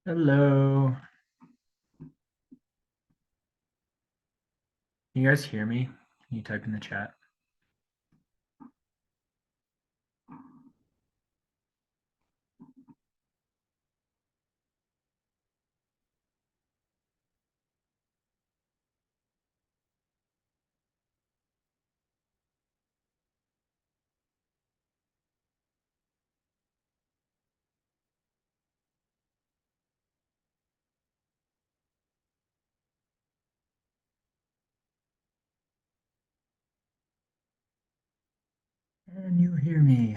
Hello. Can you guys hear me? Can you type in the chat? Can you hear me?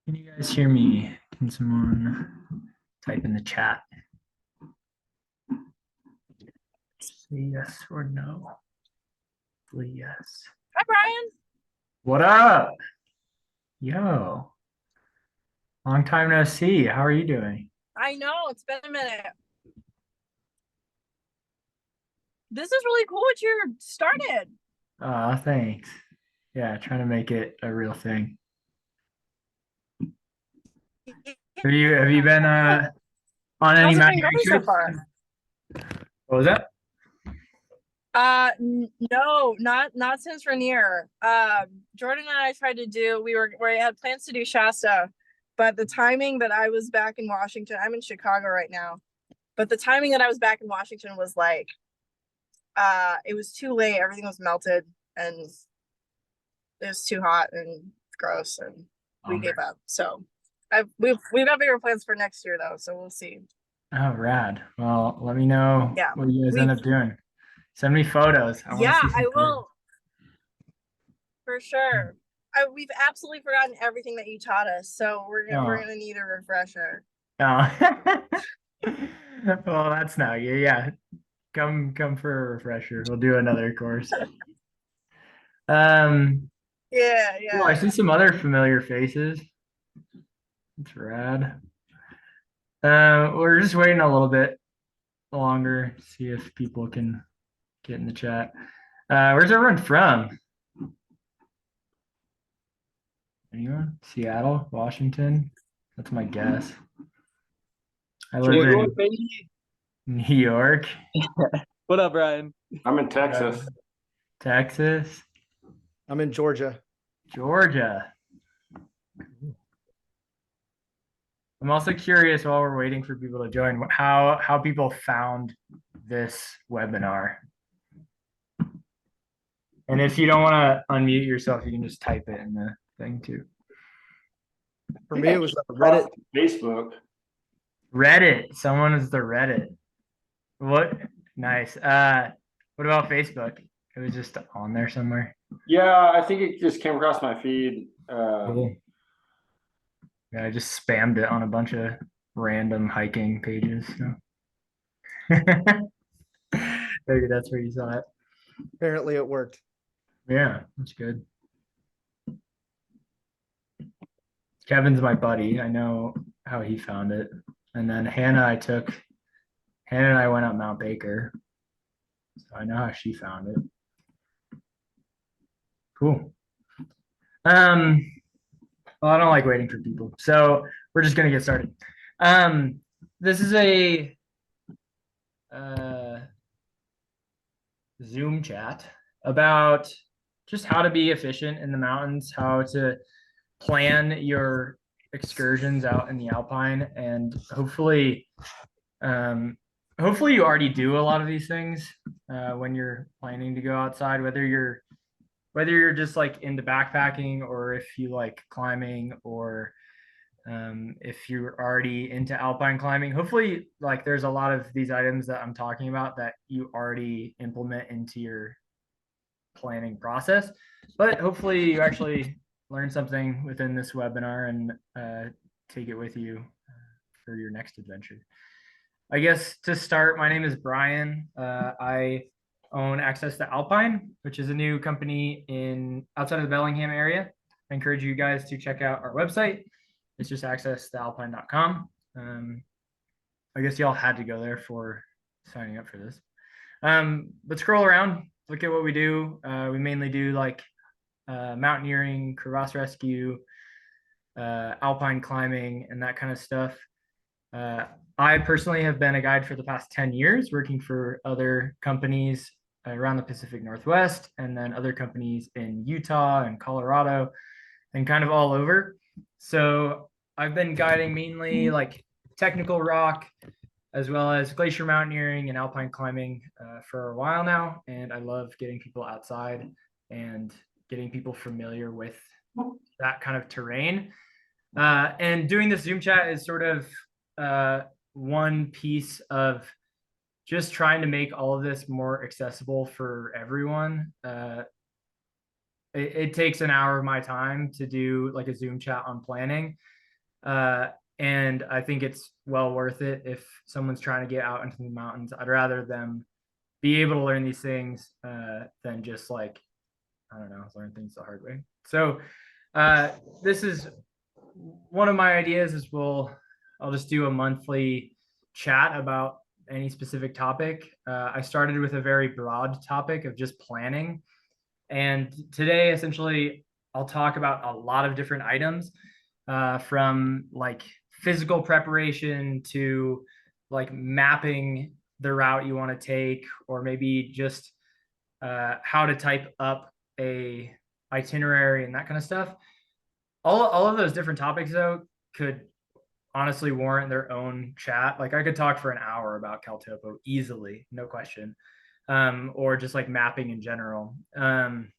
Can you guys hear me? Can someone type in the chat? Say yes or no. Hopefully yes. Hi, Brian. What up? Yo. Long time no see. How are you doing? I know it's been a minute. This is really cool what you started. Thanks. Yeah, trying to make it a real thing. Have you been on any How's it been mountain going so trips? far? What was that? No, not since Rainier. Jordan and I tried to do. We had plans to do Shasta, but the timing that I was back in Washington. I'm in Chicago right now, but the timing that I was back in Washington was like, it was too late. Everything was melted, and it was too hot and gross, and we gave up. So, we've got bigger plans for next year though, so we'll see. Oh, rad. Well, let me know Yeah, what you guys end up doing. Send me photos. I want to yeah, see some I photos. will for sure. We've absolutely forgotten everything that you taught us, so we're Oh, gonna need a refresher. oh. Well, that's not you. Yeah, come for a refresher. We'll do another course. Um, Yeah, oh, I yeah. see some other familiar faces. It's rad. We're just waiting a little bit longer, see if people can get in the chat. Where's everyone from? Anyone? Seattle, Washington? That's my guess. I live in New York, What up, Brian? I'm in Texas. Texas, I'm in Georgia. Georgia. I'm also curious while we're waiting for people to join, how people found this webinar. And if you don't want to unmute yourself, you can just type it in the thing too. For me, it was Reddit. Facebook. Reddit. Someone is the Reddit. What? Nice. What about Facebook? It was just on there somewhere. Yeah, I think it just came across my feed. Cool. Yeah, I just spammed it on a bunch of random hiking pages. So. Maybe that's where you saw it. Apparently, it worked. Yeah, that's good. Kevin's my buddy. I know how he found it. And then Hannah and I went up Mount Baker. So I know how she found it. Cool. Well, I don't like waiting for people. So we're just gonna get started. This is a Zoom chat about just how to be efficient in the mountains, how to plan your excursions out in the Alpine, and hopefully you already do a lot of these things, when you're planning to go outside, whether you're just like into backpacking or if you like climbing or if you're already into alpine climbing. Hopefully, like there's a lot of these items that I'm talking about that you already implement into your planning process, but hopefully you actually learn something within this webinar and take it with you for your next adventure. I guess to start, my name is Brian. I own access to Alpine, which is a new company outside of the Bellingham area. I encourage you guys to check out our website. It's just access.alpine.com. I guess y'all had to go there for signing up for this. But scroll around, look at what we do. We mainly do like mountaineering, crevasse rescue, alpine climbing, and that kind of stuff. I personally have been a guide for the past 10 years, working for other companies around the Pacific Northwest, and then other companies in Utah and Colorado, and kind of all over. So I've been guiding mainly like technical rock, as well as glacier mountaineering and alpine climbing for a while now. And I love getting people outside and getting people familiar with that kind of terrain. And doing this Zoom chat is sort of one piece of just trying to make all of this more accessible for everyone. It takes an hour of my time to do like a Zoom chat on planning. And I think it's well worth it if someone's trying to get out into the mountains. I'd rather them be able to learn these things than just like, I don't know, learn things the hard way. So this is one of my ideas is I'll just do a monthly chat about any specific topic. I started with a very broad topic of just planning. And today, essentially, I'll talk about a lot of different items from like physical preparation to like mapping the route you want to take, or maybe just how to type up a itinerary and that kind of stuff. All of those different topics though could honestly warrant their own chat. Like I could talk for an hour about Caltopo easily, no question. Or just like mapping in general. And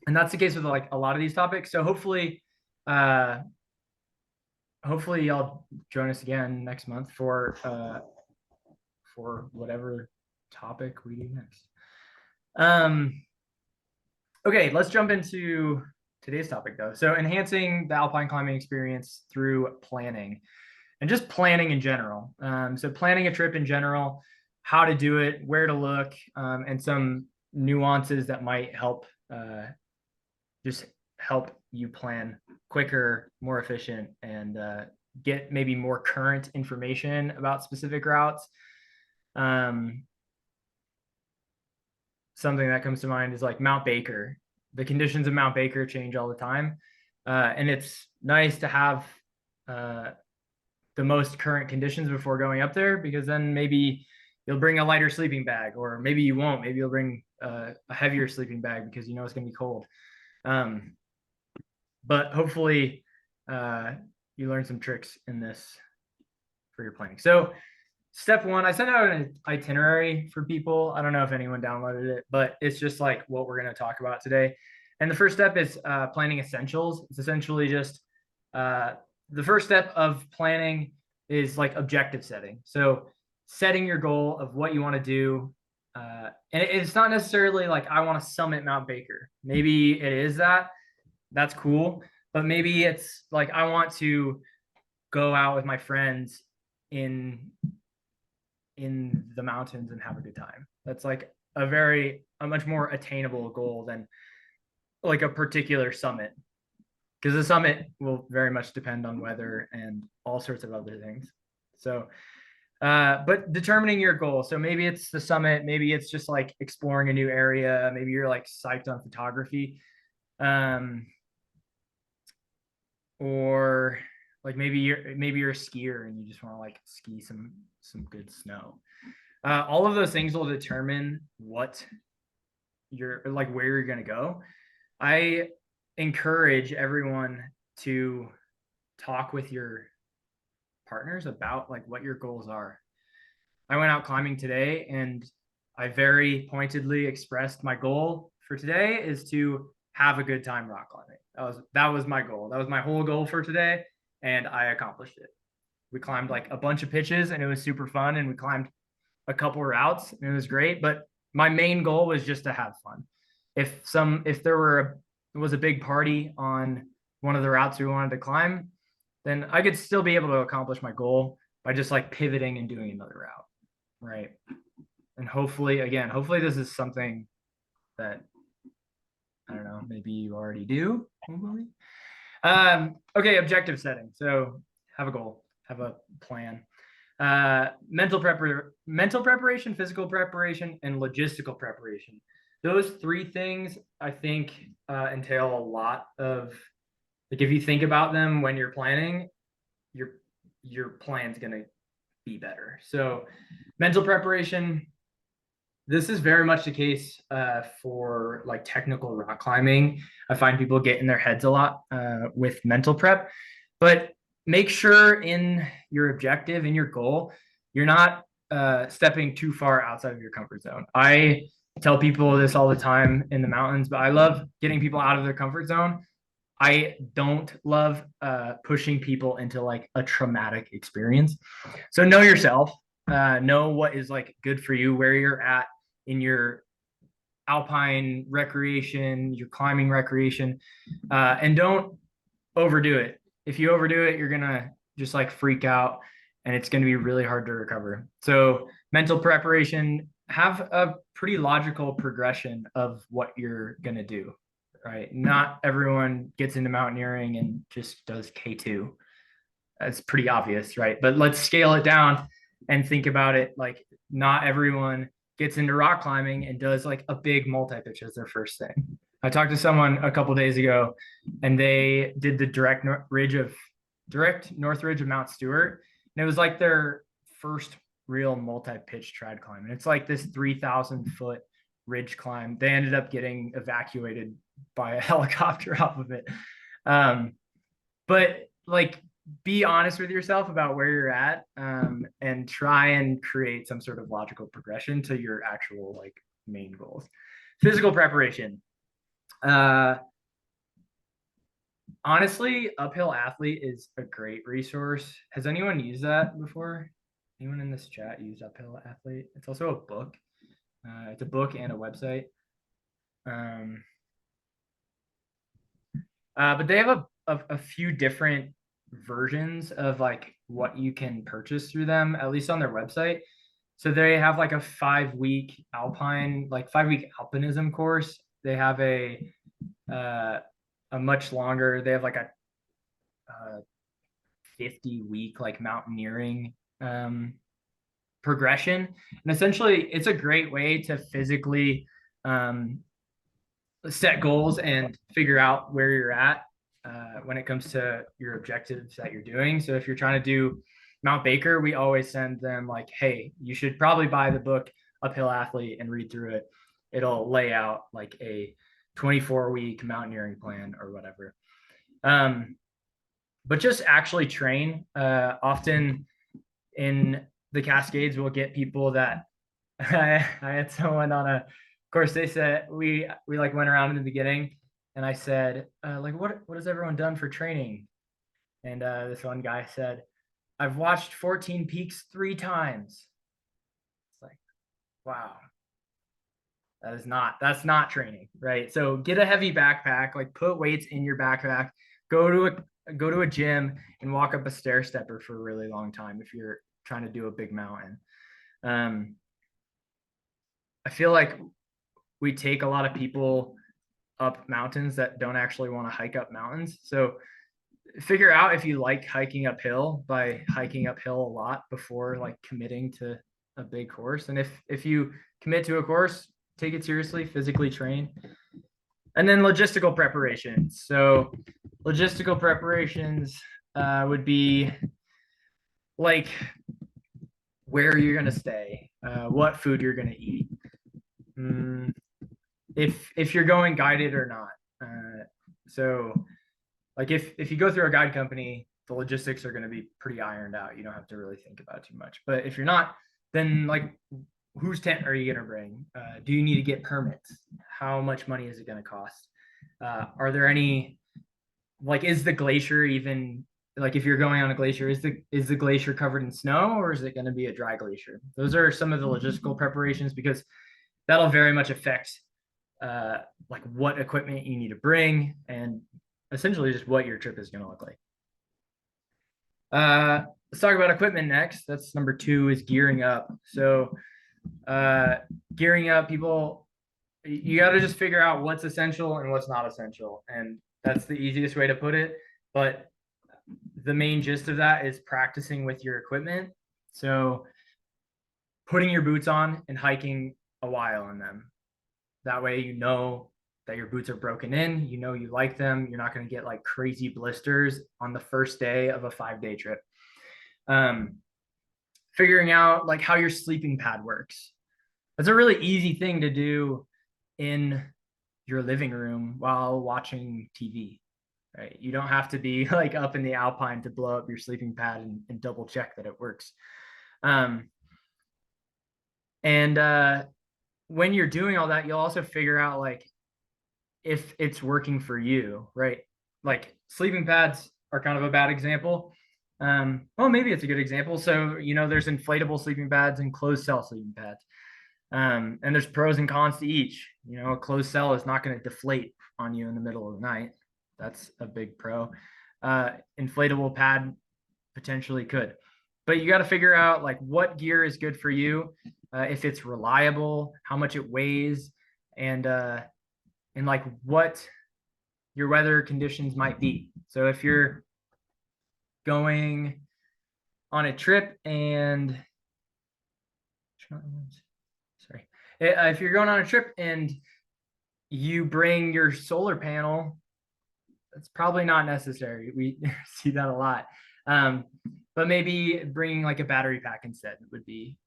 that's the case with like a lot of these topics. So hopefully y'all join us again next month for whatever topic we do next. Okay, let's jump into today's topic though. So enhancing the alpine climbing experience through planning and just planning in general. So planning a trip in general, how to do it, where to look, and some nuances that might help just help you plan quicker, more efficient, and get maybe more current information about specific routes. Something that comes to mind is like Mount Baker. The conditions of Mount Baker change all the time. And it's nice to have the most current conditions before going up there, because then maybe you'll bring a lighter sleeping bag, or maybe you won't. Maybe you'll bring a heavier sleeping bag because you know it's going to be cold. But hopefully you learn some tricks in this for your planning. So step one, I sent out an itinerary for people. I don't know if anyone downloaded it, but it's just like what we're going to talk about today. And the first step is planning essentials. It's essentially just the first step of planning is like objective setting. So setting your goal of what you want to do. And it's not necessarily like I want to summit Mount Baker. Maybe it is that. That's cool. But maybe it's like I want to go out with my friends in the mountains and have a good time. That's like a much more attainable goal than like a particular summit, because the summit will very much depend on weather and all sorts of other things. So but determining your goal. So maybe it's the summit, maybe it's just like exploring a new area, maybe you're like psyched on photography, or like maybe you're a skier and you just want to like ski some good snow. All of those things will determine what you're like, where you're going to go. I encourage everyone to talk with your partners about like what your goals are. I went out climbing today and I very pointedly expressed my goal for today is to have a good time rock climbing. That was my goal. That was my whole goal for today, and I accomplished it. We climbed like a bunch of pitches, and it was super fun. And we climbed a couple routes, and it was great. But my main goal was just to have fun. If there was a big party on one of the routes we wanted to climb, then I could still be able to accomplish my goal by just like pivoting and doing another route, right? And hopefully this is something that I don't know, maybe you already do. Hopefully. Okay, objective setting. So have a goal, have a plan. Mental preparation, physical preparation, and logistical preparation. Those three things I think entail a lot of, like, if you think about them when you're planning, your plan's gonna be better. So mental preparation, this is very much the case for like technical rock climbing. I find people get in their heads a lot with mental prep, but make sure in your objective, in your goal, you're not stepping too far outside of your comfort zone. I tell people this all the time in the mountains, but I love getting people out of their comfort zone. I don't love pushing people into like a traumatic experience. So know yourself, know what is like good for you, where you're at in your alpine recreation, your climbing recreation, and don't overdo it. If you overdo it, you're gonna just like freak out, and it's gonna be really hard to recover. So mental preparation, have a pretty logical progression of what you're gonna do, right? Not everyone gets into mountaineering and just does K2. That's pretty obvious, right? But let's scale it down and think about it like not everyone gets into rock climbing and does like a big multi-pitch as their first thing. I talked to someone a couple days ago, and they did the direct north ridge of Mount Stewart, and it was like their first real multi-pitch trad climb. And it's like this 3,000-foot ridge climb. They ended up getting evacuated by a helicopter off of it. But like, be honest with yourself about where you're at, and try and create some sort of logical progression to your actual like main goals. Physical preparation. Honestly, Uphill Athlete is a great resource. Has anyone used that before? Anyone in this chat used Uphill Athlete? It's also a book. It's a book and a website. But they have a few different versions of like what you can purchase through them, at least on their website. So they have like a 5-week alpine, like 5-week alpinism course. They have a much longer, they have like a 50-week like mountaineering progression. And essentially it's a great way to physically set goals and figure out where you're at when it comes to your objectives that you're doing. So if you're trying to do Mount Baker, we always send them like, hey, you should probably buy the book Uphill Athlete and read through it. It'll lay out like a 24-week mountaineering plan or whatever. But just actually train. Often in the Cascades, we'll get people that I had someone on a course. They said we like went around in the beginning, and I said like, what has everyone done for training? And this one guy said, I've watched 14 Peaks 3 times. It's like, wow, that's not training, right? So get a heavy backpack, like put weights in your backpack, go to a gym and walk up a stair stepper for a really long time if you're trying to do a big mountain. I feel like we take a lot of people up mountains that don't actually want to hike up mountains. So figure out if you like hiking uphill by hiking uphill a lot before like committing to a big course. And if you commit to a course, take it seriously, physically train. And then logistical preparations. So logistical preparations would be like where you're going to stay, what food you're going to eat, if you're going guided or not. So like if you go through a guide company, the logistics are going to be pretty ironed out. You don't have to really think about too much. But if you're not, then like whose tent are you going to bring? Do you need to get permits? How much money is it going to cost? Are there any, like, is the glacier even, like, if you're going on a glacier, is the glacier covered in snow, or is it going to be a dry glacier? Those are some of the logistical preparations, because that'll very much affect like what equipment you need to bring, and essentially just what your trip is going to look like. Let's talk about equipment next. That's number 2, is gearing up. So gearing up, people, you got to just figure out what's essential and what's not essential, and that's the easiest way to put it. But the main gist of that is practicing with your equipment. So putting your boots on and hiking a while in them. That way you know that your boots are broken in, you know you like them, you're not going to get like crazy blisters on the first day of a 5-day trip. Figuring out like how your sleeping pad works. That's a really easy thing to do in your living room while watching TV, right? You don't have to be like up in the Alpine to blow up your sleeping pad and double check that it works. When you're doing all that, you'll also figure out like if it's working for you, right? Like sleeping pads are kind of a bad example. Well, maybe it's a good example. So, there's inflatable sleeping pads and closed cell sleeping pads. And there's pros and cons to each. A closed cell is not going to deflate on you in the middle of the night. That's a big pro. Inflatable pad potentially could. But you got to figure out like what gear is good for you, if it's reliable, how much it weighs, and like what your weather conditions might be. So if you're going on a trip and if you're going on a trip and you bring your solar panel, that's probably not necessary. We see that a lot. But maybe bringing like a battery pack instead would be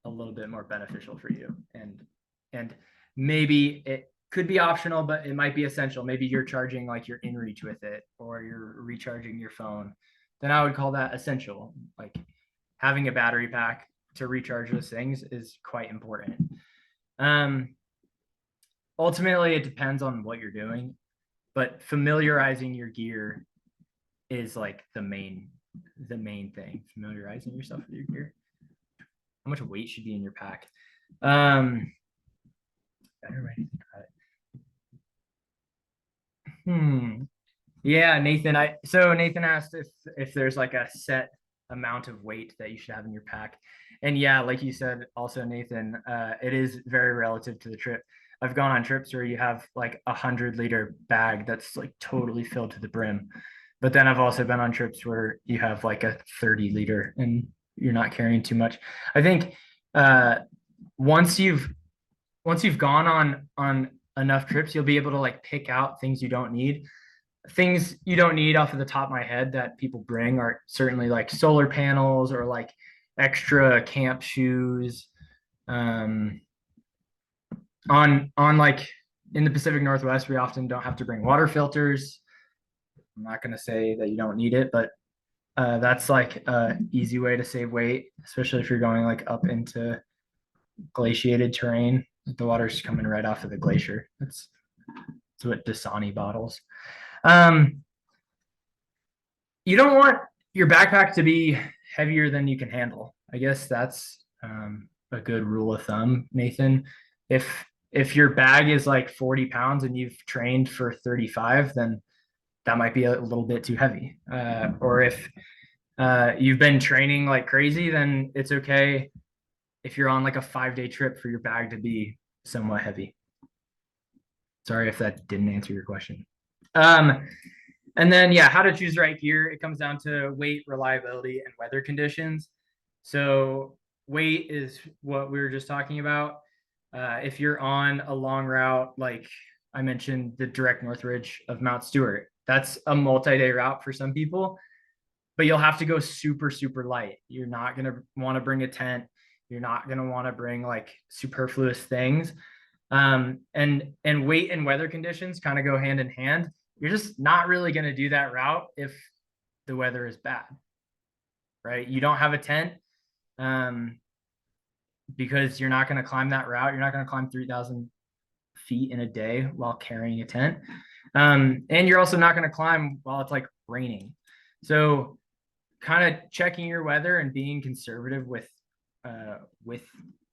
a little bit more beneficial for you. And maybe it could be optional, but it might be essential. Maybe you're charging like your inReach with it, or you're recharging your phone. Then I would call that essential. Like having a battery pack to recharge those things is quite important. Ultimately, it depends on what you're doing, but familiarizing your gear is like the main thing. Familiarizing yourself with your gear. How much weight should be in your pack? Better way to think about it. Yeah, Nathan. Nathan asked if there's like a set amount of weight that you should have in your pack. And yeah, like you said, also Nathan, it is very relative to the trip. I've gone on trips where you have like 100-liter bag that's like totally filled to the brim. But then I've also been on trips where you have like a 30-liter and you're not carrying too much. I think once you've gone on enough trips, you'll be able to like pick out things you don't need. Things you don't need off of the top of my head that people bring are certainly like solar panels or like extra camp shoes. On like in the Pacific Northwest, we often don't have to bring water filters. I'm not going to say that you don't need it, but that's like a easy way to save weight, especially if you're going like up into glaciated terrain. The water's coming right off of the glacier. That's what Dasani bottles. You don't want your backpack to be heavier than you can handle. I guess that's a good rule of thumb, Nathan. If your bag is like 40 pounds and you've trained for 35, then that might be a little bit too heavy. Or if you've been training like crazy, then it's okay if you're on like a 5-day trip for your bag to be somewhat heavy. Sorry if that didn't answer your question. And then, yeah, how to choose the right gear. It comes down to weight, reliability, and weather conditions. So weight is what we were just talking about. If you're on a long route, like I mentioned, the direct north ridge of Mount Stewart, that's a multi-day route for some people, but you'll have to go super, super light. You're not going to want to bring a tent. You're not going to want to bring like superfluous things. And weight and weather conditions kind of go hand in hand. You're just not really going to do that route if the weather is bad, right? You don't have a tent. because you're not going to climb that route. You're not going to climb 3,000 feet in a day while carrying a tent. And you're also not going to climb while it's like raining. So kind of checking your weather and being conservative with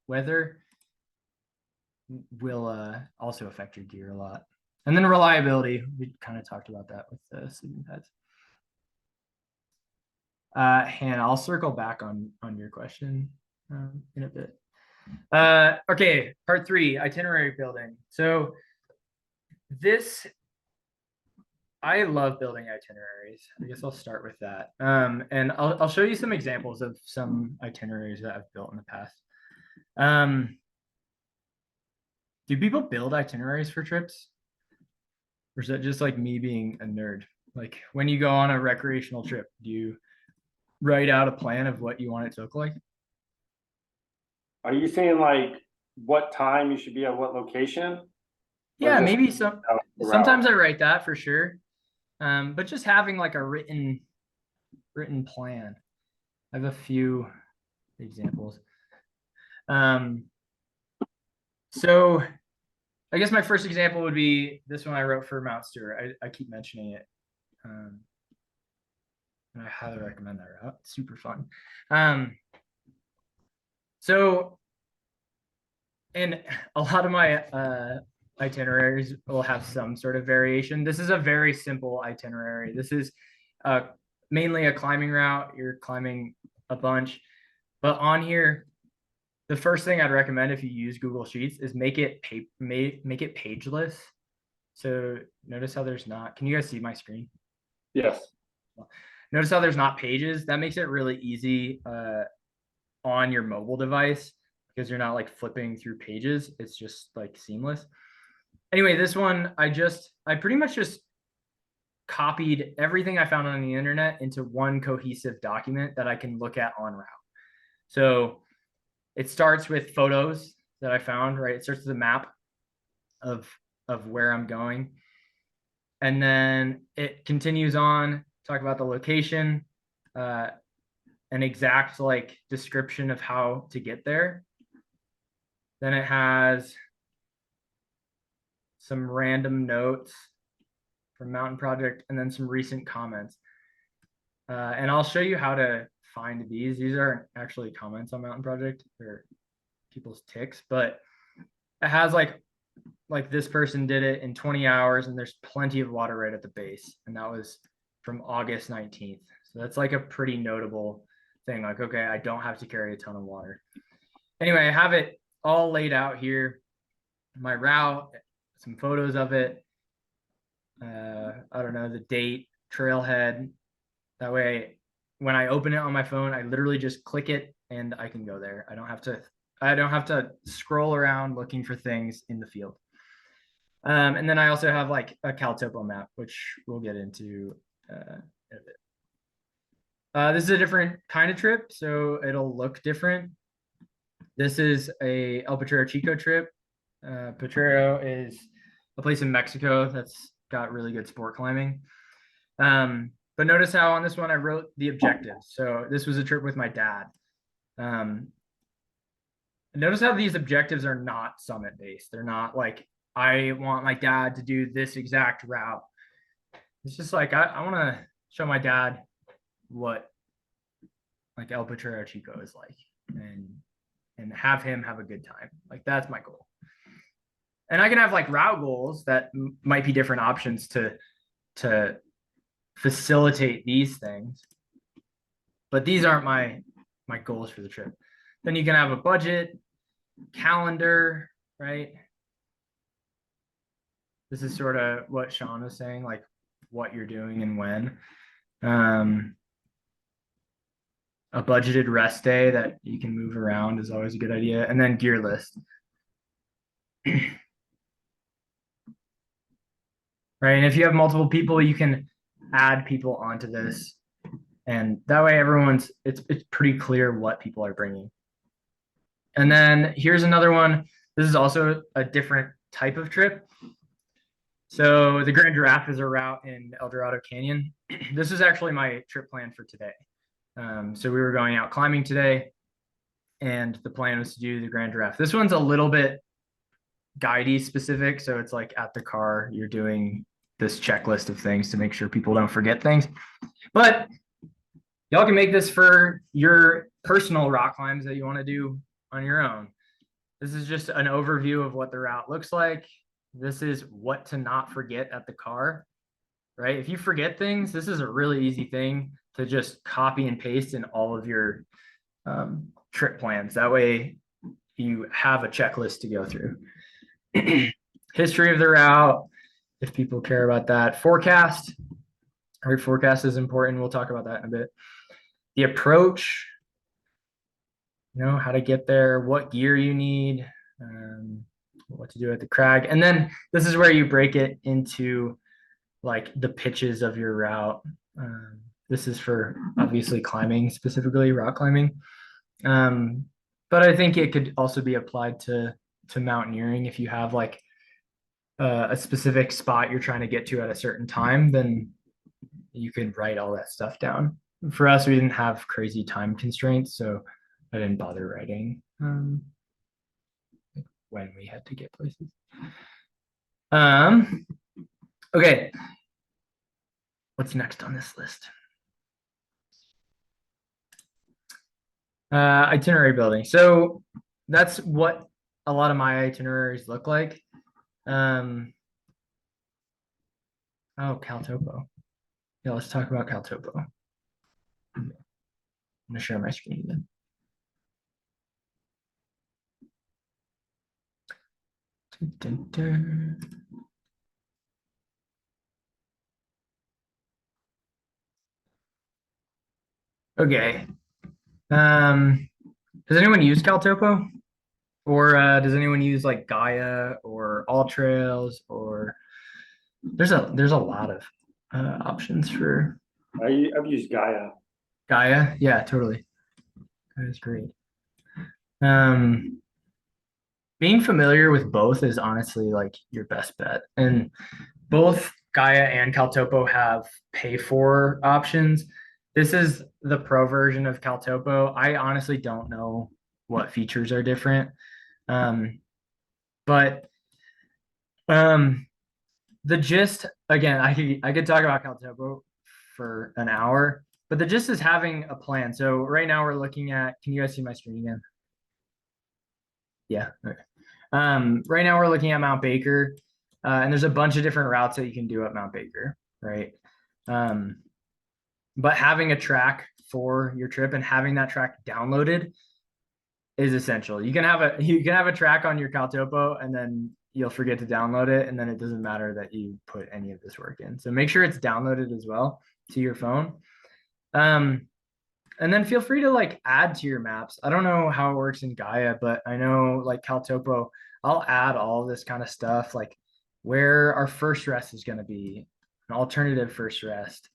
weather will also affect your gear a lot. And then reliability, we kind of talked about that with the sleeping pads. Hannah, I'll circle back on your question in a bit. Okay, part 3, itinerary building. So I love building itineraries. I guess I'll start with that. And I'll show you some examples of some itineraries that I've built in the past. Do people build itineraries for trips? Or is that just like me being a nerd? Like when you go on a recreational trip, do you write out a plan of what you want it to look like? Are you saying like what time you should be at what location? Yeah, just- maybe sometimes I write that for sure. But just having like a written plan. I have a few examples. So I guess my first example would be this one I wrote for Mount Stewart. I keep mentioning it. And I highly recommend that route. It's super fun. So, and a lot of my itineraries will have some sort of variation. This is a very simple itinerary. This is mainly a climbing route. You're climbing a bunch, but on here, the first thing I'd recommend if you use Google Sheets is make it pageless. So notice how there's not. Can you guys see my screen? Yes. Notice how there's not pages. That makes it really easy on your mobile device because you're not like flipping through pages. It's just like seamless. Anyway, this one I pretty much just copied everything I found on the internet into one cohesive document that I can look at on route. So it starts with photos that I found, right? It starts with a map of where I'm going. And then it continues on, talk about the location, an exact like description of how to get there. Then it has some random notes from Mountain Project and then some recent comments. And I'll show you how to find these. These aren't actually comments on Mountain Project, they're people's ticks, but it has like this person did it in 20 hours and there's plenty of water right at the base. And that was from August 19th. So that's like a pretty notable thing. Like, okay, I don't have to carry a ton of water. Anyway, I have it all laid out here. My route, some photos of it. I don't know, the date, trailhead. That way, when I open it on my phone, I literally just click it and I can go there. I don't have to scroll around looking for things in the field. And then I also have like a CalTopo map, which we'll get into in a bit. This is a different kind of trip, so it'll look different. This is a El Potrero Chico trip. Potrero is a place in Mexico that's got really good sport climbing. But notice how on this one I wrote the objectives. So this was a trip with my dad. Notice how these objectives are not summit based. They're not like, I want my dad to do this exact route. It's just like, I want to show my dad what like El Potrero Chico is like and have him have a good time. Like that's my goal. And I can have like route goals that might be different options to facilitate these things. But these aren't my goals for the trip. Then you can have a budget, calendar, right? This is sort of what Sean was saying, like what you're doing and when. A budgeted rest day that you can move around is always a good idea. And then gear list. Right. And if you have multiple people, you can add people onto this. And that way it's pretty clear what people are bringing. And then here's another one. This is also a different type of trip. So the Grand Giraffe is a route in El Dorado Canyon. This is actually my trip plan for today. So we were going out climbing today. and the plan was to do the Grand Giraffe. This one's a little bit guidey specific, so it's like at the car, you're doing this checklist of things to make sure people don't forget things. But y'all can make this for your personal rock climbs that you want to do on your own. This is just an overview of what the route looks like. This is what to not forget at the car, right? If you forget things, this is a really easy thing to just copy and paste in all of your trip plans. That way you have a checklist to go through. History of the route, if people care about that. Forecast, right? Forecast is important. We'll talk about that in a bit. The approach, how to get there, what gear you need, what to do at the crag. And then this is where you break it into like the pitches of your route. This is for obviously climbing, specifically rock climbing. But I think it could also be applied to mountaineering. If you have like a specific spot you're trying to get to at a certain time, then you can write all that stuff down. For us, we didn't have crazy time constraints, so I didn't bother writing when we had to get places. Okay. What's next on this list? Itinerary building. So that's what a lot of my itineraries look like. Oh, Caltopo. Yeah, let's talk about Caltopo. I'm gonna share my screen again. Dun, dun, dun. Okay. Does anyone use Caltopo? Or does anyone use like Gaia or All Trails? Or there's a lot of options for I've used Gaia. Gaia. Yeah, totally. That is great. Being familiar with both is honestly like your best bet. And both Gaia and Caltopo have pay for options. This is the pro version of Caltopo. I honestly don't know what features are different. But the gist, again, I could talk about Caltopo for an hour, but the gist is having a plan. So right now we're looking at, can you guys see my screen again? Yeah. Okay. Right now we're looking at Mount Baker, and there's a bunch of different routes that you can do at Mount Baker, right? But having a track for your trip and having that track downloaded is essential. You can have a track on your Caltopo and then you'll forget to download it, and then it doesn't matter that you put any of this work in. So make sure it's downloaded as well to your phone. And then feel free to like add to your maps. I don't know how it works in Gaia, but I know like Caltopo, I'll add all this kind of stuff, like where our first rest is going to be, an alternative first rest,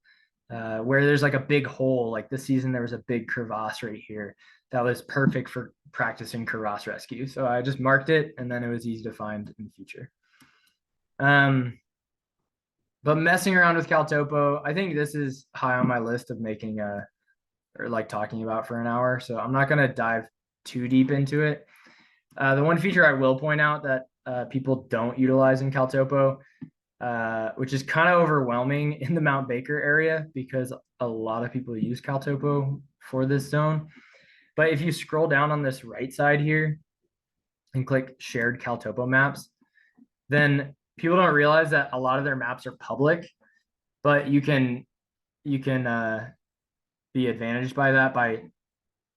where there's like a big hole. Like this season, there was a big crevasse right here that was perfect for practicing crevasse rescue. So I just marked it, and then it was easy to find in the future. But messing around with Caltopo, I think this is high on my list of making or like talking about for an hour. So I'm not going to dive too deep into it. The one feature I will point out that people don't utilize in Caltopo, which is kind of overwhelming in the Mount Baker area because a lot of people use Caltopo for this zone. But if you scroll down on this right side here and click shared Caltopo maps, then people don't realize that a lot of their maps are public, but you can be advantaged by that by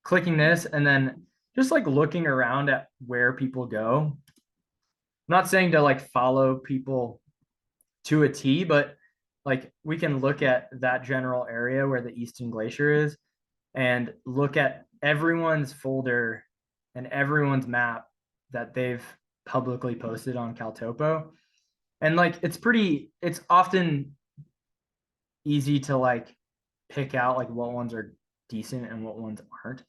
clicking this and then just like looking around at where people go. I'm not saying to like follow people to a T, but like we can look at that general area where the Easton Glacier is and look at everyone's folder and everyone's map that they've publicly posted on Caltopo. And like it's often easy to like pick out like what ones are decent and what ones aren't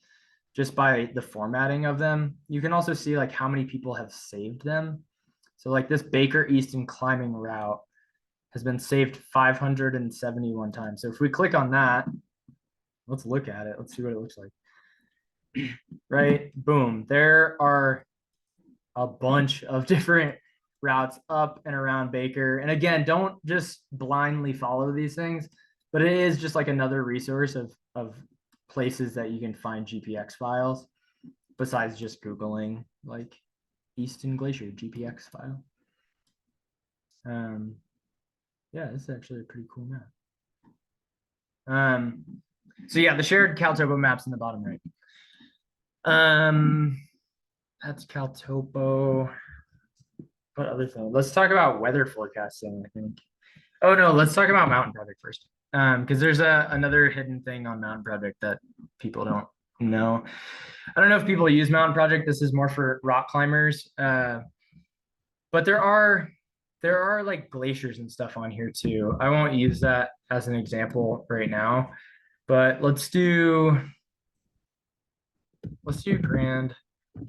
just by the formatting of them. You can also see like how many people have saved them. So like this Baker Easton climbing route has been saved 571 times. So if we click on that, let's look at it. Let's see what it looks like. right? Boom. There are a bunch of different routes up and around Baker. And again, don't just blindly follow these things, but it is just like another resource of places that you can find GPX files besides just Googling like Easton Glacier GPX file. Yeah, this is actually a pretty cool map. So yeah, the shared CalTopo maps in the bottom right. That's CalTopo. What other thing? Let's talk about weather forecasting, I think. Oh no, let's talk about Mountain Project first. Because there's another hidden thing on Mountain Project that people don't know. I don't know if people use Mountain Project. This is more for rock climbers. But there are like glaciers and stuff on here too. I won't use that as an example right now, but let's do Grand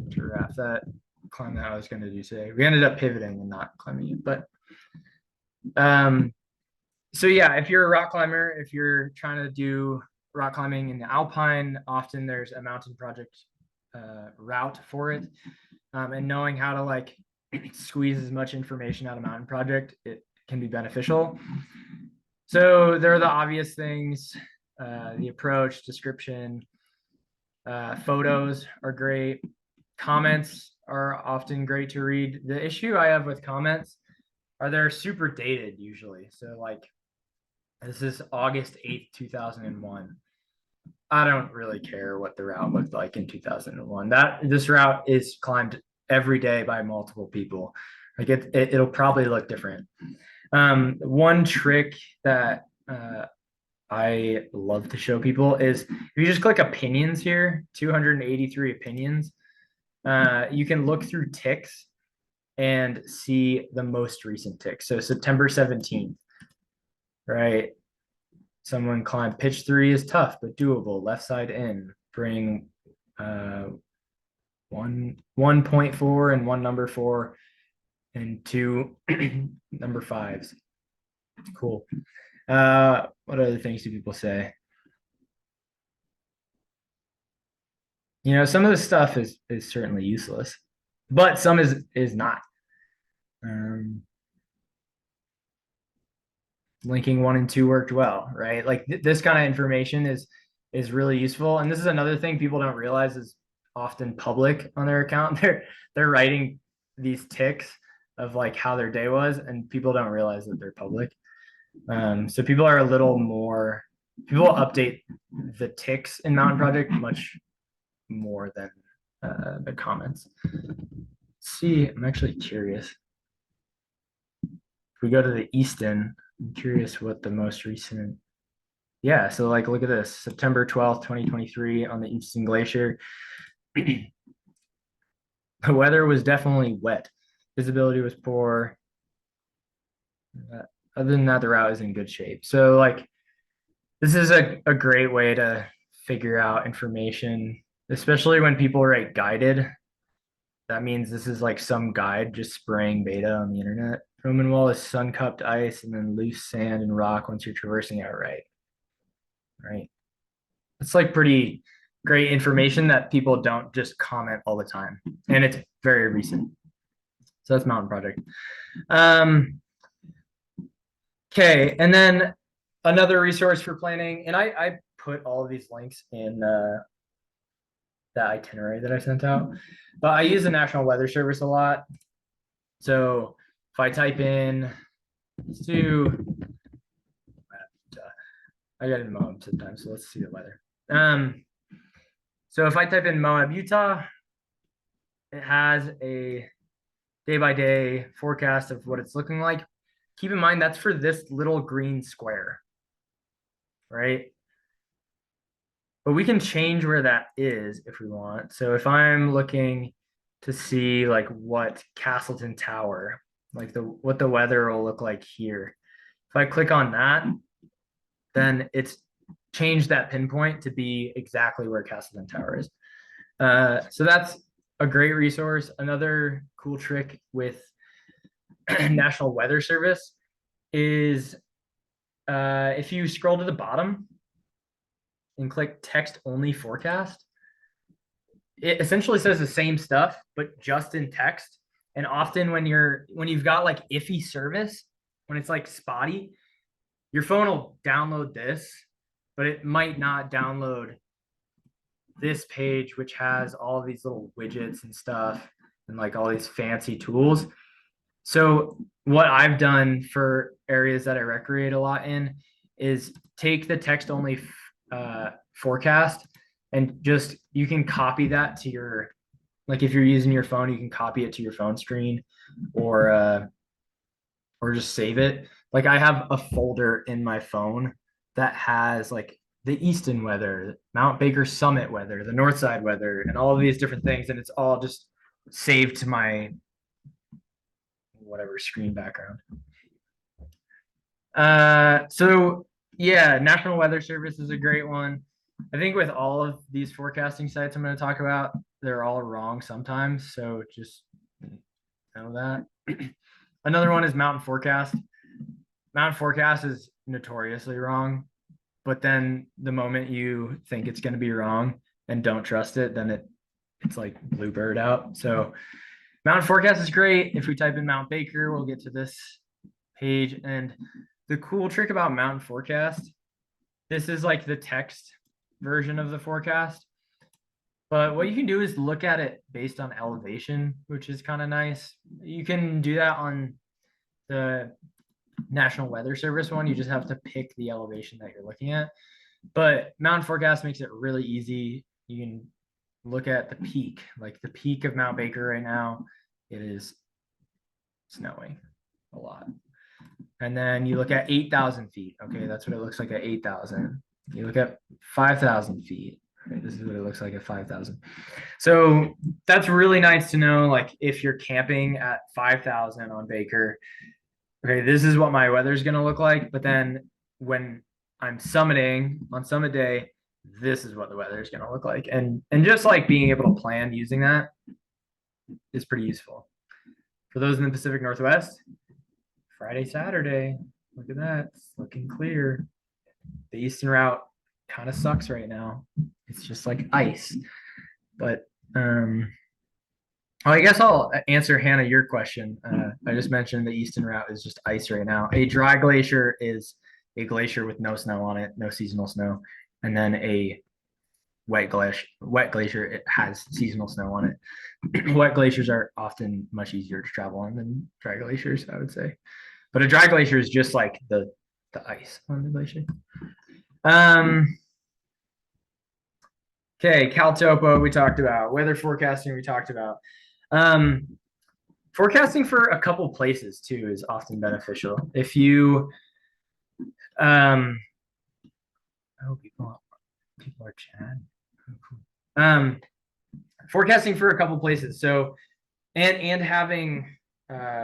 Giraffe, that climb that I was going to do today. We ended up pivoting and not climbing it, but so yeah, if you're a rock climber, if you're trying to do rock climbing in the Alpine, often there's a Mountain Project route for it, and knowing how to like squeeze as much information out of Mountain Project, it can be beneficial. So there are the obvious things, the approach, description, photos are great. Comments are often great to read. The issue I have with comments are they're super dated usually. So like this is August 8th, 2001. I don't really care what the route looked like in 2001. This route is climbed every day by multiple people. Like it'll probably look different. One trick that I love to show people is if you just click opinions here, 283 opinions, you can look through ticks and see the most recent tick. So September 17th, right? Someone climbed pitch 3 is tough, but doable. Left side in, bring 1.4 and one number 4 and 2 number 5s. Cool. What other things do people say? You know, some of the stuff is certainly useless, but some is not. Linking 1 and 2 worked well, right? Like this kind of information is really useful. And this is another thing people don't realize is often public on their account. They're writing these ticks of like how their day was, and people don't realize that they're public. So people are a little more, people update the ticks in Mountain Project much more than the comments. Let's see, I'm actually curious. If we go to the Easton, I'm curious what the most recent. Yeah, so like look at this, September 12th, 2023 on the Easton Glacier. The weather was definitely wet. Visibility was poor. Other than that, the route is in good shape. So like this is a great way to figure out information, especially when people write guided. That means this is like some guide just spraying beta on the internet. Roman wall is sun-cupped ice and then loose sand and rock once you're traversing it right. Right. It's like pretty great information that people don't just comment all the time. And it's very recent. So that's Mountain Project. Okay, and then another resource for planning, and I put all of these links in the itinerary that I sent out, but I use the National Weather Service a lot. So if I type in, let's do, I got in Moab sometimes, so let's see the weather. So if I type in Moab, Utah, it has a day-by-day forecast of what it's looking like. Keep in mind that's for this little green square, right? But we can change where that is if we want. So if I'm looking to see like what Castleton Tower, like what the weather will look like here. If I click on that, then it's changed that pinpoint to be exactly where Castleton Tower is. So that's a great resource. Another cool trick with National Weather Service is if you scroll to the bottom and click text only forecast, it essentially says the same stuff, but just in text. And often when you've got like iffy service, when it's like spotty, your phone will download this, but it might not download this page, which has all these little widgets and stuff and like all these fancy tools. So what I've done for areas that I recreate a lot in is take the text only forecast and just you can copy that to your, like if you're using your phone, you can copy it to your phone screen or just save it. Like I have a folder in my phone that has like the Easton weather, Mount Baker summit weather, the Northside weather, and all of these different things. And it's all just saved to my whatever screen background. So yeah, National Weather Service is a great one. I think with all of these forecasting sites I'm going to talk about, they're all wrong sometimes. So just know that. Another one is Mountain Forecast. Mountain Forecast is notoriously wrong, but then the moment you think it's going to be wrong and don't trust it, then it's like bluebird out. So Mountain Forecast is great. If we type in Mount Baker, we'll get to this page. And the cool trick about Mountain Forecast, this is like the text version of the forecast. But what you can do is look at it based on elevation, which is kind of nice. You can do that on the National Weather Service one. You just have to pick the elevation that you're looking at. But Mountain Forecast makes it really easy. You can look at the peak, like the peak of Mount Baker right now. It is snowing a lot. And then you look at 8,000 feet. Okay, that's what it looks like at 8,000. You look at 5,000 feet. Right, this is what it looks like at 5,000. So that's really nice to know. Like if you're camping at 5,000 on Baker, okay, this is what my weather is going to look like. But then when I'm summiting on summit day, this is what the weather is going to look like. And just like being able to plan using that is pretty useful. For those in the Pacific Northwest, Friday, Saturday, look at that. It's looking clear. The Eastern route kind of sucks right now. It's just like ice. But I guess I'll answer Hannah your question. I just mentioned the Eastern route is just ice right now. A dry glacier is a glacier with no snow on it, no seasonal snow, and then a wet glacier, it has seasonal snow on it. Wet glaciers are often much easier to travel on than dry glaciers, I would say. But a dry glacier is just like the ice on the glacier. Okay, CalTopo we talked about. Weather forecasting we talked about. Forecasting for a couple places too is often beneficial. If you, oh, people are chatting. Oh, cool. Forecasting for a couple places. So, and having,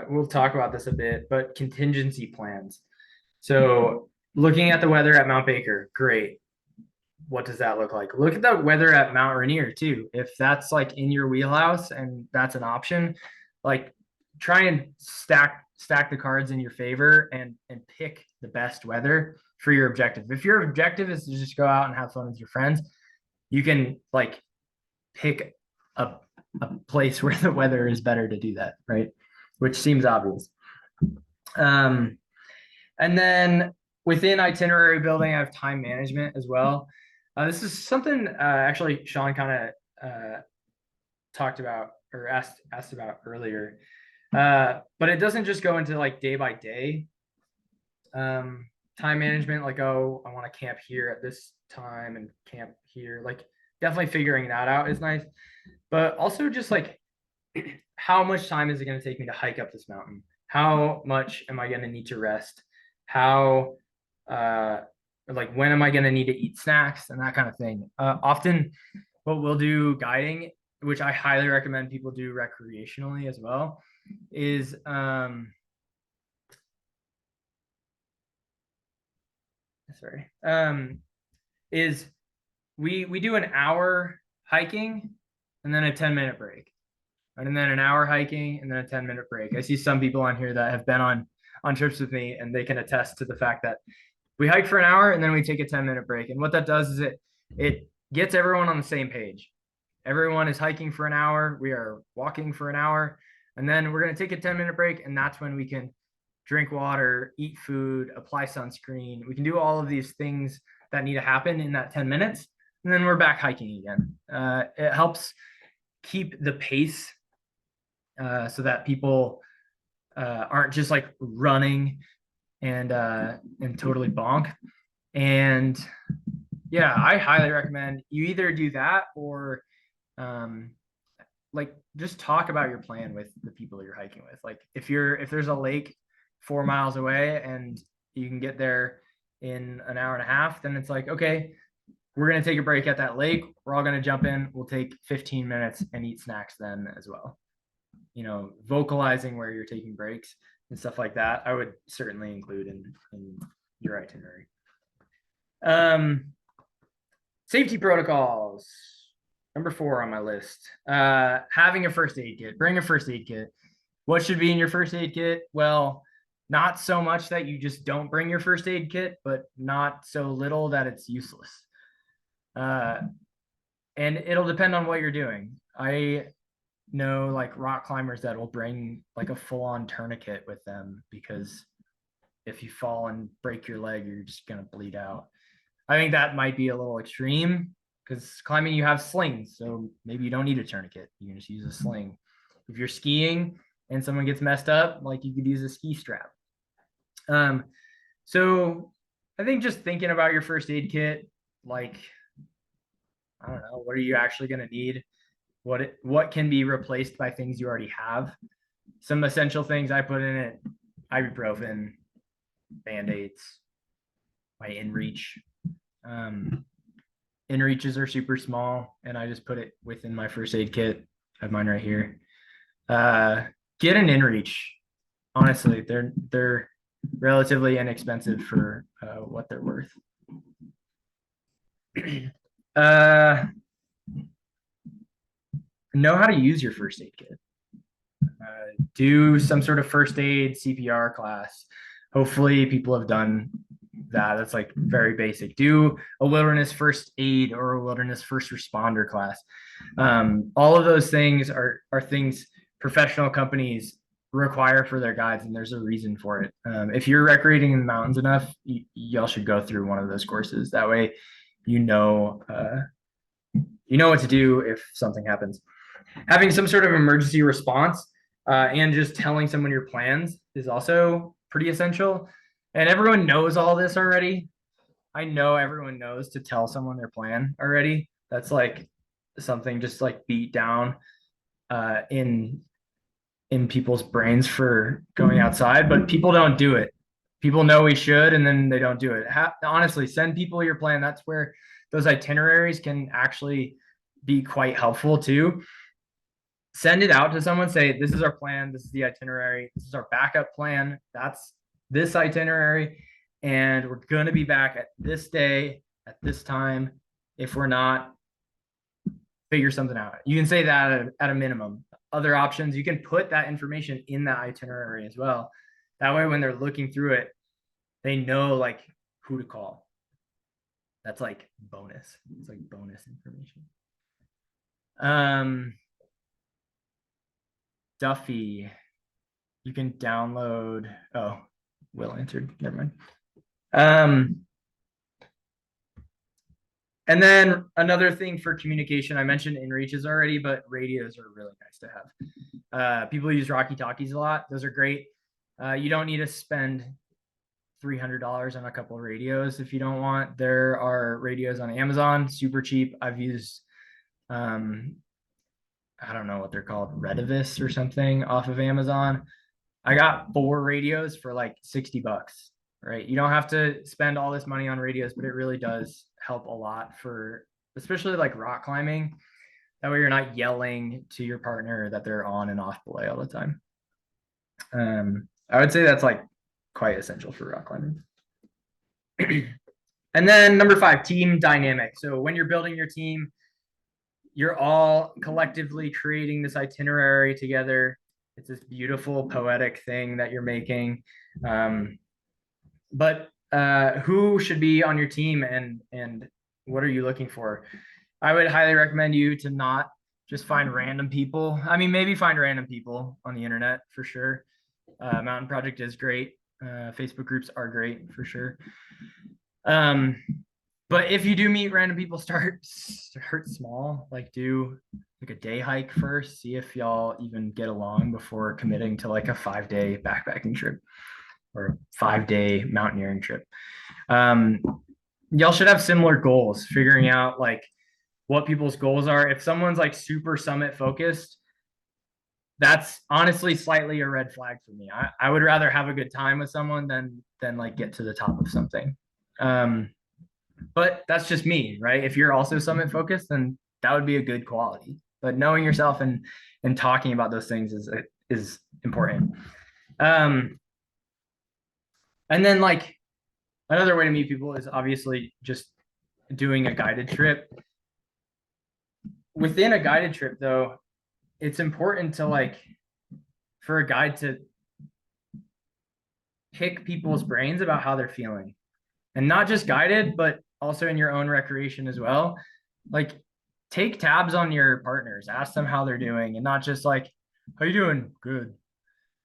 we'll talk about this a bit, but contingency plans. So looking at the weather at Mount Baker, great. What does that look like? Look at the weather at Mount Rainier too. If that's like in your wheelhouse and that's an option, like try and stack the cards in your favor and pick the best weather for your objective. If your objective is to just go out and have fun with your friends, you can like pick a place where the weather is better to do that, right? Which seems obvious. And then within itinerary building, I have time management as well. This is something actually Sean kind of talked about or asked about earlier. But it doesn't just go into like day by day time management, like, oh, I want to camp here at this time and camp here. Like definitely figuring that out is nice. But also just like how much time is it going to take me to hike up this mountain? How much am I going to need to rest? How like when am I going to need to eat snacks and that kind of thing. Often what we'll do guiding, which I highly recommend people do recreationally as well, is is we do an hour hiking and then a 10-minute break. And then an hour hiking and then a 10-minute break. I see some people on here that have been on trips with me and they can attest to the fact that we hike for an hour and then we take a 10-minute break. And what that does is it gets everyone on the same page. everyone is hiking for an hour. We are walking for an hour. And then we're going to take a 10-minute break. And that's when we can drink water, eat food, apply sunscreen. We can do all of these things that need to happen in that 10 minutes. And then we're back hiking again. It helps keep the pace so that people aren't just like running and totally bonk. And yeah, I highly recommend you either do that or like just talk about your plan with the people you're hiking with. Like if there's a lake 4 miles away and you can get there in an hour and a half, then it's like, okay, we're going to take a break at that lake. We're all going to jump in. We'll take 15 minutes and eat snacks then as well. Vocalizing where you're taking breaks and stuff like that, I would certainly include in your itinerary. Safety protocols. Number 4 on my list. Having a first aid kit. Bring a first aid kit. What should be in your first aid kit? Well, not so much that you just don't bring your first aid kit, but not so little that it's useless. And it'll depend on what you're doing. I know like rock climbers that will bring like a full-on tourniquet with them because if you fall and break your leg, you're just going to bleed out. I think that might be a little extreme because climbing, you have slings. So maybe you don't need a tourniquet. You can just use a sling. If you're skiing and someone gets messed up, like you could use a ski strap. So I think just thinking about your first aid kit, like, I don't know, what are you actually going to need? What can be replaced by things you already have? Some essential things I put in it: ibuprofen, Band-Aids, my InReach. InReaches are super small, and I just put it within my first aid kit. I have mine right here. Get an InReach. Honestly, they're relatively inexpensive for what they're worth. Know how to use your first aid kit. Do some sort of first aid CPR class. Hopefully people have done that. That's like very basic. Do a wilderness first aid or a wilderness first responder class. All of those things are things professional companies require for their guides, and there's a reason for it. If you're recreating in the mountains enough, y'all should go through one of those courses. That way you know what to do if something happens. Having some sort of emergency response and just telling someone your plans is also pretty essential. And everyone knows all this already. I know everyone knows to tell someone their plan already. That's like something just like beat down in people's brains for going outside, but people don't do it. People know we should, and then they don't do it. Honestly, send people your plan. That's where those itineraries can actually be quite helpful too. Send it out to someone, say, this is our plan, this is the itinerary, this is our backup plan, that's this itinerary, and we're going to be back at this day, at this time. If we're not, figure something out. You can say that at a minimum. Other options, you can put that information in that itinerary as well. That way, when they're looking through it, they know like who to call. That's like bonus. It's like bonus information. Duffy, you can download. Oh, Will answered. Never mind. And then another thing for communication, I mentioned InReaches already, but radios are really nice to have. People use Rocky Talkies a lot. Those are great. You don't need to spend $300 on a couple of radios if you don't want. There are radios on Amazon, super cheap. I've used I don't know what they're called, Redivis or something off of Amazon. I got 4 radios for like $60, right? You don't have to spend all this money on radios, but it really does help a lot for especially like rock climbing. That way you're not yelling to your partner that they're on and off belay all the time. I would say that's like quite essential for rock climbing. And then number 5, team dynamic. So when you're building your team, you're all collectively creating this itinerary together. It's this beautiful poetic thing that you're making. But who should be on your team and what are you looking for? I would highly recommend you to not just find random people. I mean, maybe find random people on the internet for sure. Mountain Project is great. Facebook groups are great for sure. But if you do meet random people, start small. Like do like a day hike first. See if y'all even get along before committing to like a 5-day backpacking trip or a 5-day mountaineering trip. Y'all should have similar goals. Figuring out like what people's goals are. If someone's like super summit focused, that's honestly slightly a red flag for me. I would rather have a good time with someone than like get to the top of something. But that's just me, right? If you're also summit focused, then that would be a good quality. But knowing yourself and talking about those things is important. And then like another way to meet people is obviously just doing a guided trip. Within a guided trip, though, it's important to like for a guide to pick people's brains about how they're feeling, and not just guided, but also in your own recreation as well. Like take tabs on your partners, ask them how they're doing, and not just like, how you doing? Good.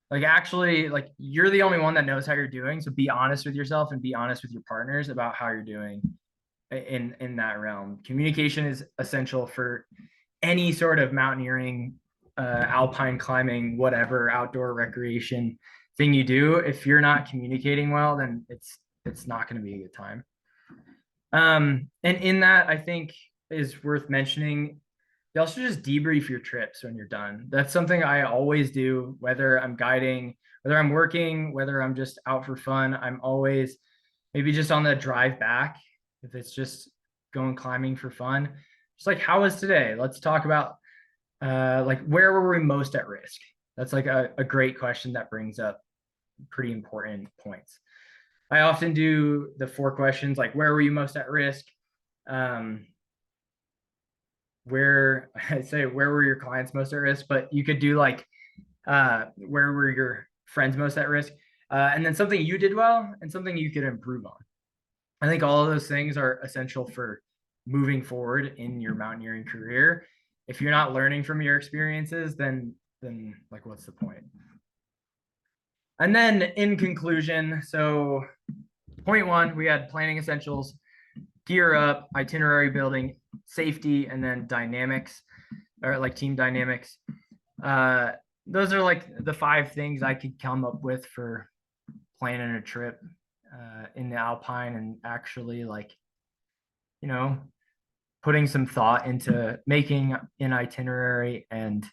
Like actually, like you're the only one that knows how you're doing. So be honest with yourself and be honest with your partners about how you're doing in that realm. Communication is essential for any sort of mountaineering, alpine climbing, whatever outdoor recreation thing you do. If you're not communicating well, then it's not going to be a good time. And in that, I think is worth mentioning. You also just debrief your trips when you're done. That's something I always do, whether I'm guiding, whether I'm working, whether I'm just out for fun. I'm always maybe just on the drive back, if it's just going climbing for fun. Just like, how was today? Let's talk about like where were we most at risk? That's like a great question that brings up pretty important points. I often do the 4 questions, like where were you most at risk? Where I say where were your clients most at risk, but you could do like where were your friends most at risk? And then something you did well and something you could improve on. I think all of those things are essential for moving forward in your mountaineering career. If you're not learning from your experiences, then like what's the point? And then in conclusion, so point 1, we had planning essentials, gear up, itinerary building, safety, and then dynamics, or like team dynamics. Those are like the 5 things I could come up with for planning a trip in the Alpine, and actually like, you know, putting some thought into making an itinerary and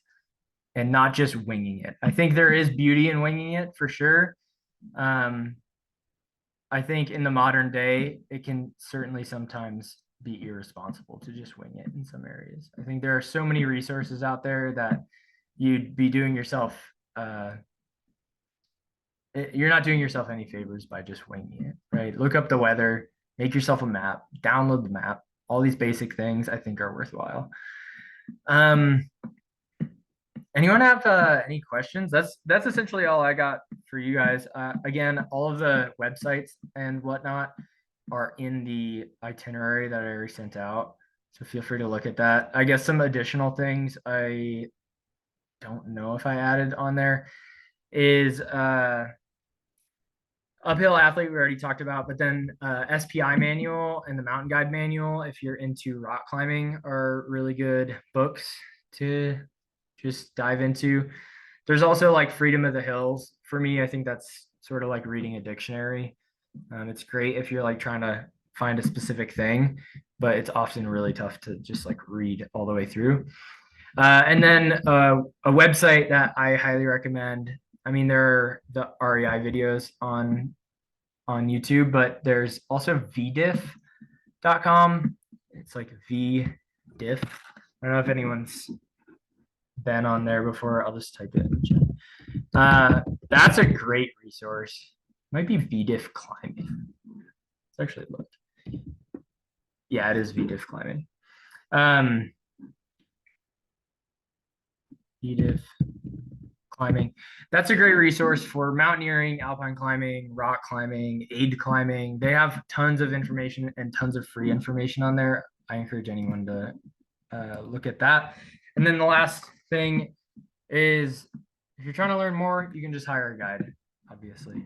not just winging it. I think there is beauty in winging it for sure. I think in the modern day, it can certainly sometimes be irresponsible to just wing it in some areas. I think there are so many resources out there that you'd be doing yourself, you're not doing yourself any favors by just winging it, right? Look up the weather, make yourself a map, download the map. All these basic things I think are worthwhile. Anyone have any questions? That's essentially all I got for you guys. Again, all of the websites and whatnot are in the itinerary that I already sent out. So feel free to look at that. I guess some additional things I don't know if I added on there is uphill athlete we already talked about, but then SPI manual and the mountain guide manual, if you're into rock climbing, are really good books to just dive into. There's also like Freedom of the Hills. For me, I think that's sort of like reading a dictionary. It's great if you're like trying to find a specific thing, but it's often really tough to just like read all the way through. And then a website that I highly recommend. I mean, there are the REI videos on YouTube, but there's also vdiff.com. It's like vdiff. I don't know if anyone's been on there before. I'll just type it in the chat. That's a great resource. Might be vdiff climbing. Let's actually look. Yeah, it is vdiff climbing. vdiff climbing. That's a great resource for mountaineering, alpine climbing, rock climbing, aid climbing. They have tons of information and tons of free information on there. I encourage anyone to look at that. And then the last thing is if you're trying to learn more, you can just hire a guide, obviously.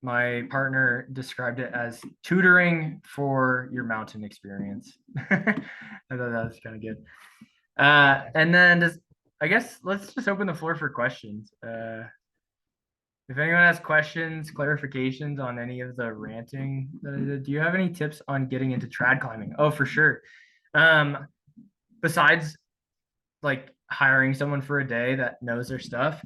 My partner described it as tutoring for your mountain experience. I thought that was kind of good. And then I guess let's just open the floor for questions. If anyone has questions, clarifications on any of the ranting that I did, do you have any tips on getting into trad climbing? Oh, for sure. Besides like hiring someone for a day that knows their stuff,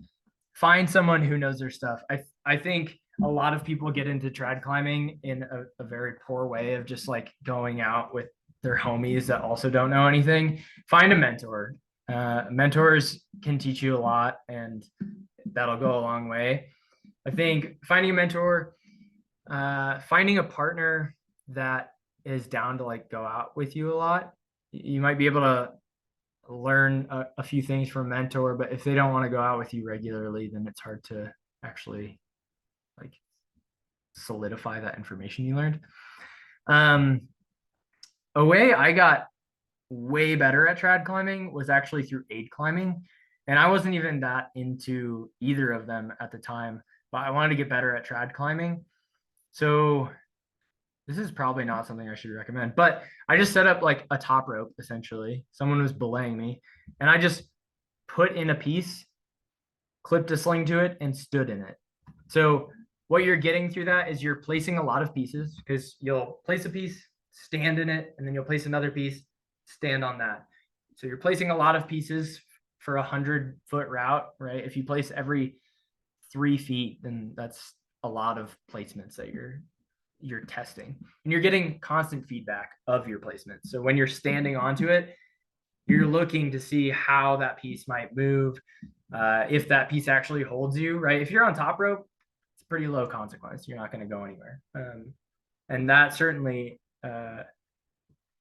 find someone who knows their stuff. I think a lot of people get into trad climbing in a very poor way of just like going out with their homies that also don't know anything. Find a mentor. Mentors can teach you a lot, and that'll go a long way. I think finding a mentor, finding a partner that is down to like go out with you a lot. You might be able to learn a few things from a mentor, but if they don't want to go out with you regularly, then it's hard to actually like solidify that information you learned. A way I got way better at trad climbing was actually through aid climbing. And I wasn't even that into either of them at the time, but I wanted to get better at trad climbing. So this is probably not something I should recommend, but I just set up like a top rope essentially. Someone was belaying me, and I just put in a piece, clipped a sling to it, and stood in it. So what you're getting through that is you're placing a lot of pieces, because you'll place a piece, stand in it, and then you'll place another piece, stand on that. So you're placing a lot of pieces for 100-foot route, right? If you place every 3 feet, then that's a lot of placements that you're testing, and you're getting constant feedback of your placement. So when you're standing onto it, you're looking to see how that piece might move, if that piece actually holds you, right? If you're on top rope, it's pretty low consequence. You're not going to go anywhere. And that certainly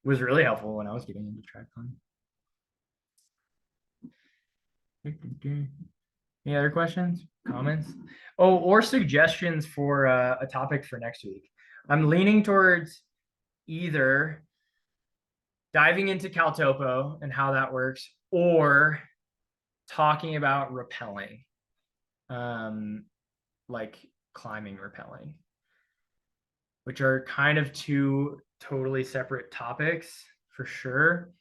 was really helpful when I was getting into trad climbing. Any other questions, comments? Oh, or suggestions for a topic for next week? I'm leaning towards either diving into Caltopo and how that works, or talking about rappelling, like climbing rappelling, which are kind of two totally separate topics for sure.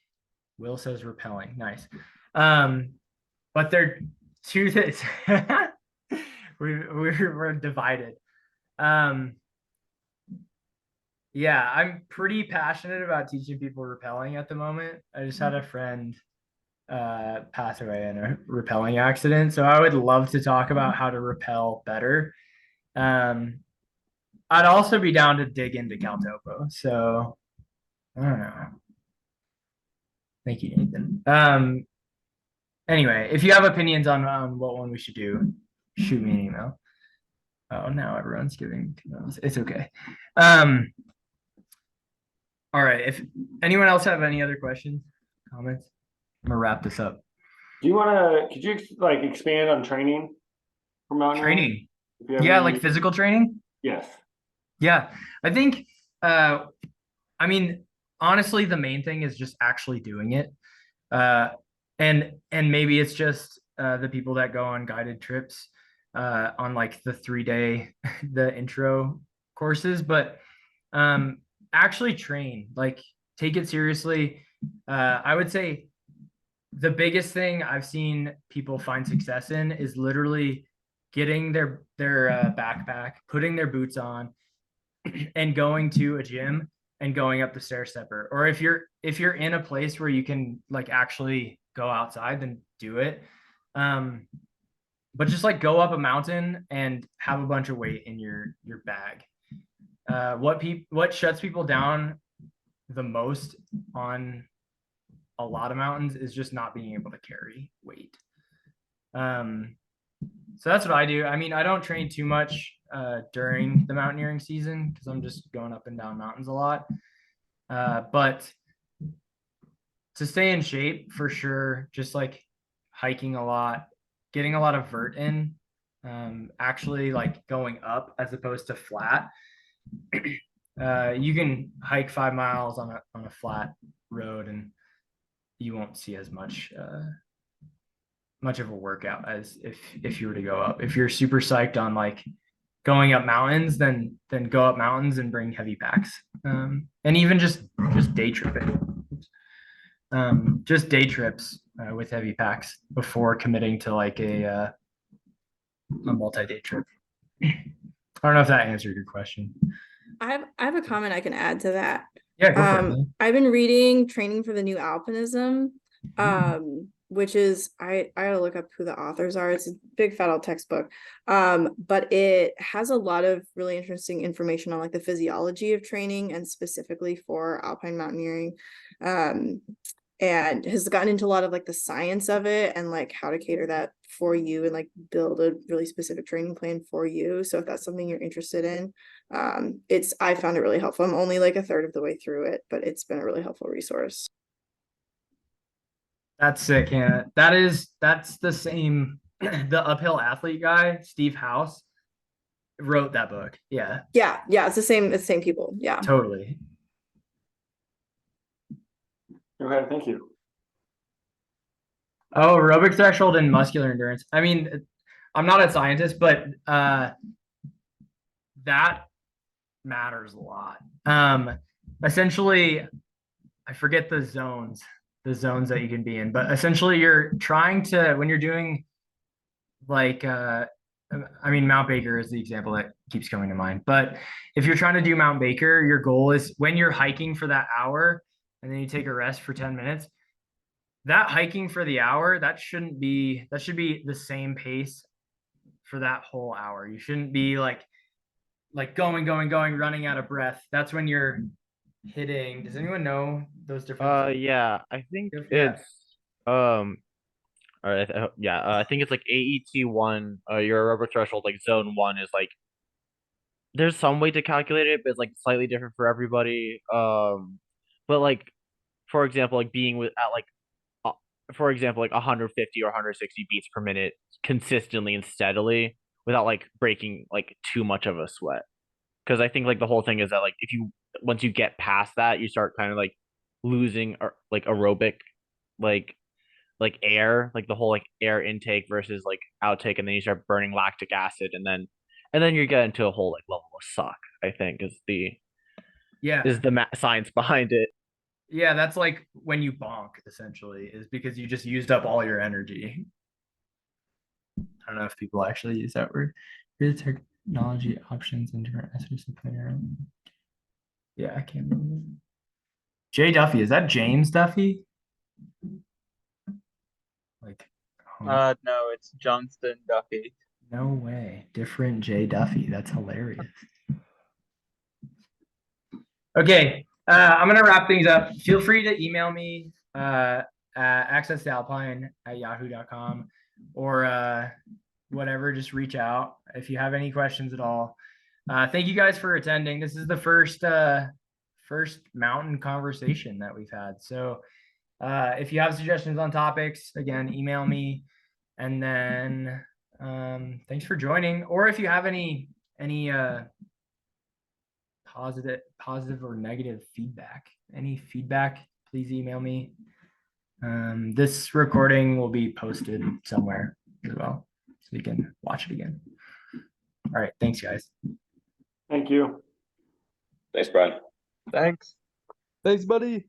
Will says rappelling, nice. But they're two things. we're divided. Yeah, I'm pretty passionate about teaching people rappelling at the moment. I just had a friend pass away in a rappelling accident, so I would love to talk about how to rappel better. I'd also be down to dig into Caltopo. So I don't know. Thank you, Nathan. Anyway, if you have opinions on what one we should do, shoot me an email. Oh, now everyone's giving those. It's okay. All right. If anyone else have any other questions, comments, I'm gonna wrap this up. Do you could you like expand on training for mountaineering? Training. If you have Yeah, any- like physical training. Yes. Yeah, I think, I mean, honestly, the main thing is just actually doing it. And maybe it's just the people that go on guided trips on like the 3-day, the intro courses, but actually train, like take it seriously. I would say the biggest thing I've seen people find success in is literally getting their backpack, putting their boots on, and going to a gym and going up the stair stepper. Or if you're in a place where you can like actually go outside, then do it. But just like go up a mountain and have a bunch of weight in your bag. What shuts people down the most on a lot of mountains is just not being able to carry weight. So that's what I do. I mean, I don't train too much during the mountaineering season because I'm just going up and down mountains a lot. But to stay in shape, for sure, just like hiking a lot, getting a lot of vert in, actually like going up as opposed to flat. You can hike 5 miles on a flat road and you won't see as much much of a workout as if you were to go up. If you're super psyched on like going up mountains, then go up mountains and bring heavy packs. And even just day tripping. Just day trips with heavy packs before committing to like a multi-day trip. I don't know if that answered your question. I have a comment I can add to that. Yeah, go for it. I've been reading Training for the New Alpinism, which is I gotta look up who the authors are. It's a big fat old textbook. But it has a lot of really interesting information on like the physiology of training and specifically for alpine mountaineering. And has gotten into a lot of like the science of it and like how to cater that for you and like build a really specific training plan for you. So if that's something you're interested in, I found it really helpful. I'm only like a third of the way through it, but it's been a really helpful resource. That's sick, Hannah. That's the same. The uphill athlete guy, Steve House, wrote that book. Yeah, Yeah, it's the same people. Yeah. totally. Okay, thank you. Oh, aerobic threshold and muscular endurance. I mean, I'm not a scientist, but that matters a lot. Essentially, I forget the zones that you can be in, but essentially you're trying to, when you're doing like Mount Baker is the example that keeps coming to mind. But if you're trying to do Mount Baker, your goal is when you're hiking for that hour and then you take a rest for 10 minutes, that hiking for the hour, that should be the same pace for that whole hour. You shouldn't be like going, running out of breath. That's when you're hitting. Does anyone know those different? Yeah, I think Yeah. it's all right. I think it's like AET1. Your aerobic threshold, like zone 1, is like there's some way to calculate it, but it's like slightly different for everybody. But like for example, like being with at like for example, like 150 or 160 beats per minute consistently and steadily without like breaking like too much of a sweat. Because I think like the whole thing is that like if you once you get past that, you start kind of like losing like aerobic like air, like the whole like air intake versus like outtake, and then you start burning lactic acid, and then you get into a whole like level of suck. I think is the science behind it. Yeah, that's like when you bonk, essentially, is because you just used up all your energy. I don't know if people actually use that word. Here's the technology options and different disciplinary. Yeah, I can't remember. Jay Duffy, is that James Duffy? Like, No, it's Johnston Duffy. no way. Different Jay Duffy. That's hilarious. Okay, I'm gonna wrap things up. Feel free to email me at accessalpine@yahoo.com or whatever. Just reach out if you have any questions at all. Thank you guys for attending. This is the first mountain conversation that we've had. So if you have suggestions on topics, again, email me. And then thanks for joining. Or if you have any positive or negative feedback, please email me. This recording will be posted somewhere as well, so you can watch it again. All right, thanks guys. Thank you. Thanks, Brian. Thanks. Thanks, buddy.